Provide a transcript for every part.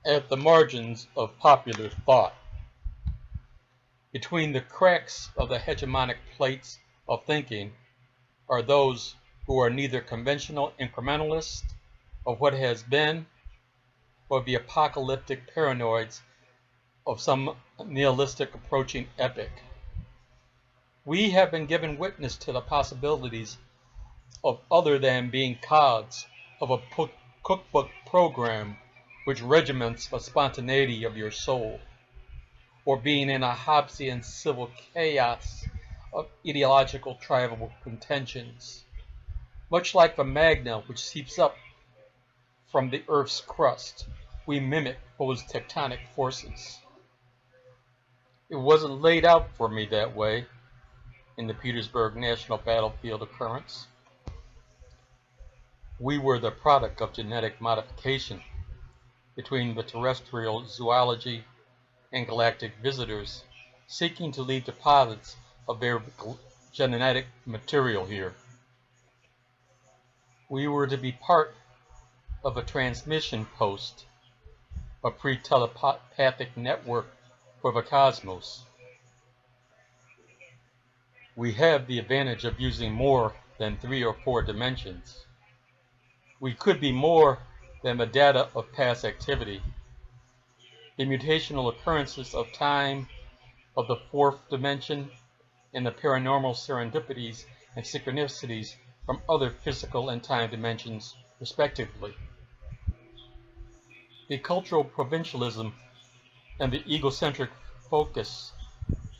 at the margins of popular thought, between the cracks of the hegemonic plates of thinking, are those who are neither conventional incrementalists of what has been or the apocalyptic paranoids of some nihilistic approaching epic. We have been given witness to the possibilities of other than being cogs of a cookbook program which regiments the spontaneity of your soul, or being in a Hobbesian civil chaos of ideological tribal contentions, much like the magma which seeps up from the Earth's crust. We mimic those tectonic forces. It wasn't laid out for me that way in the Petersburg National Battlefield occurrence. We were the product of genetic modification between the terrestrial zoology and galactic visitors seeking to leave deposits of their genetic material here. We were to be part of a transmission post, a pre-telepathic network for the cosmos. We have the advantage of using more than 3 or 4 dimensions. We could be more than the data of past activity. The mutational occurrences of time of the 4th dimension and the paranormal serendipities and synchronicities from other physical and time dimensions, respectively. The cultural provincialism and the egocentric focus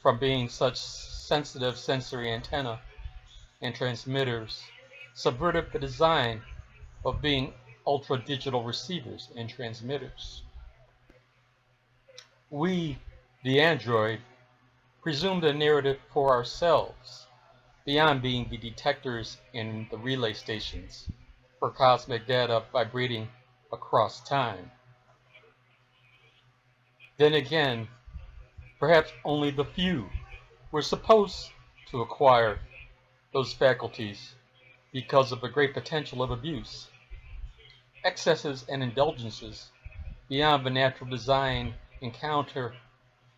from being such sensitive sensory antenna and transmitters subverted the design of being ultra-digital receivers and transmitters. We, the android, presumed a narrative for ourselves, beyond being the detectors in the relay stations for cosmic data vibrating across time. Then again, perhaps only the few were supposed to acquire those faculties because of the great potential of abuse. Excesses and indulgences beyond the natural design encounter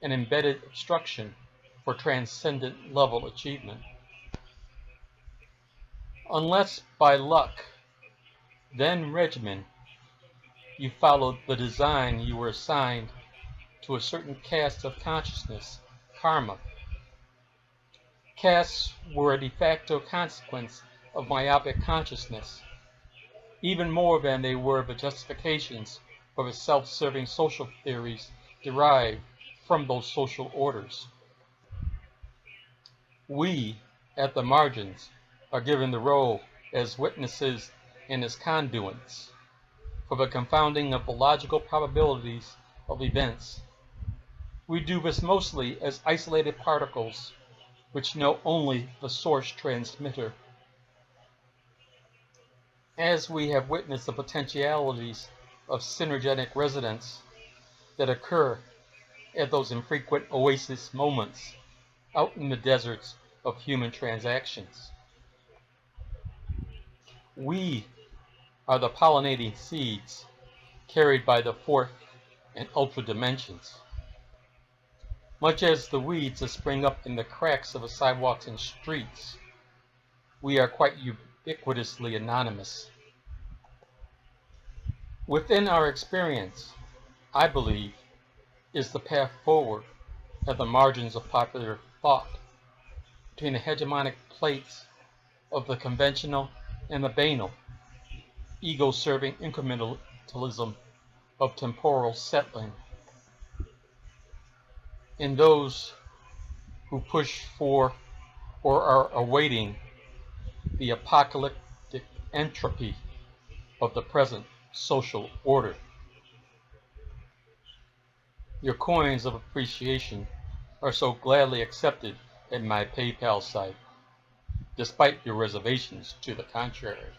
an embedded obstruction for transcendent level achievement. Unless by luck, then regimen, you followed the design you were assigned to a certain caste of consciousness, karma. Castes were a de facto consequence of myopic consciousness, even more than they were the justifications for the self-serving social theories derived from those social orders. We, at the margins, are given the role as witnesses and as conduits for the confounding of the logical probabilities of events. We do this mostly as isolated particles which know only the source transmitter. As we have witnessed the potentialities of synergetic resonance that occur at those infrequent oasis moments out in the deserts of human transactions. We are the pollinating seeds carried by the 4th and ultra dimensions. Much as the weeds that spring up in the cracks of the sidewalks and streets, we are quite ubiquitously anonymous. Within our experience, I believe, is the path forward at the margins of popular thought, between the hegemonic plates of the conventional and the banal, ego-serving incrementalism of temporal settling. In those who push for or are awaiting the apocalyptic entropy of the present social order. Your coins of appreciation are so gladly accepted at my PayPal site, despite your reservations to the contrary.